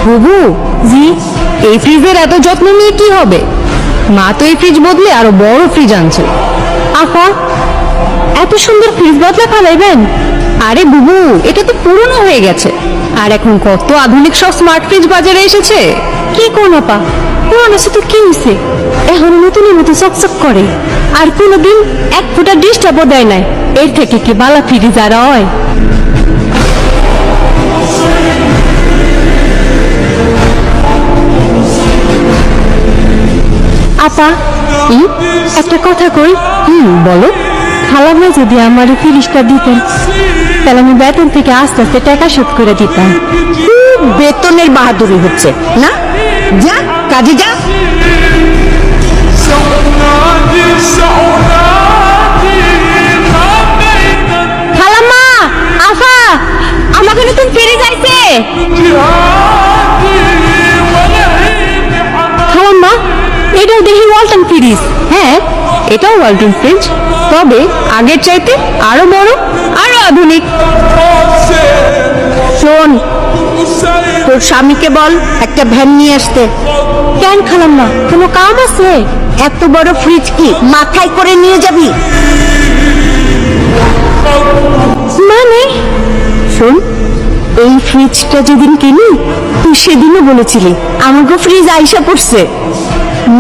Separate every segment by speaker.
Speaker 1: বুবু,
Speaker 2: জি।
Speaker 1: এই ফ্রিজের এত যত্ন নিয়ে কি হবে? মা তো এই ফ্রিজ বদলে আরো বড় ফ্রিজ আনছে।
Speaker 2: আপা, এত সুন্দর ফ্রিজ বদলা ফেলাইবেন?
Speaker 1: আরে বুবু, এটা তো পুরনো হয়ে গেছে, আর এখন কত আধুনিক সব স্মার্ট ফ্রিজ বাজারে এসেছে।
Speaker 2: কি কোন আপা, পুরানো সে তো কি হয়েছে? এখন নতুনের মতো চকচক করে, আর কোনোদিন এক ফুটা ডিস্টার্বও দেয় নাই। এর থেকে কি বালা ফ্রিজ আর হয়? আপা, একটা কথা কই।
Speaker 1: বলো।
Speaker 2: খালামা যদি আমার ফ্রিজটা দিতেন, তাহলে আমি বেতন থেকে আস্তে আস্তে টাকা শোধ করে দিতাম।
Speaker 3: খুব বেতনের বাহাদুরি হচ্ছে না? যা কাজে যা।
Speaker 2: খালাম্মা, আফা, আমাকে নতুন ফ্রিজ আইছে। খালাম্মা, এটাও দেখি ওয়ালটন ফ্রিজ।
Speaker 1: হ্যাঁ, এটাও ওয়ালটন ফ্রিজ, তবে আগের চাইতে আরো বড়, আরো আধুনিক।
Speaker 3: শোন, তোর স্বামীকে বল একটা ভ্যান নিয়ে আসতে।
Speaker 2: কেন খালাম্মা, কোনো কাম আছে?
Speaker 3: এত বড় ফ্রিজ কি মাথায় করে নিয়ে যাবি?
Speaker 2: মানে?
Speaker 3: শোন, এই ফ্রিজটা যেদিন কিনি তুই সেদিনও বলেছিলি আমাকে ফ্রিজ আইসা পড়ছে।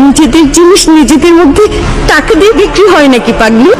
Speaker 3: নিজেদের জিনিস নিজেদের মধ্যে টাকা দিয়ে বিক্রি হয় নাকি পাগলি?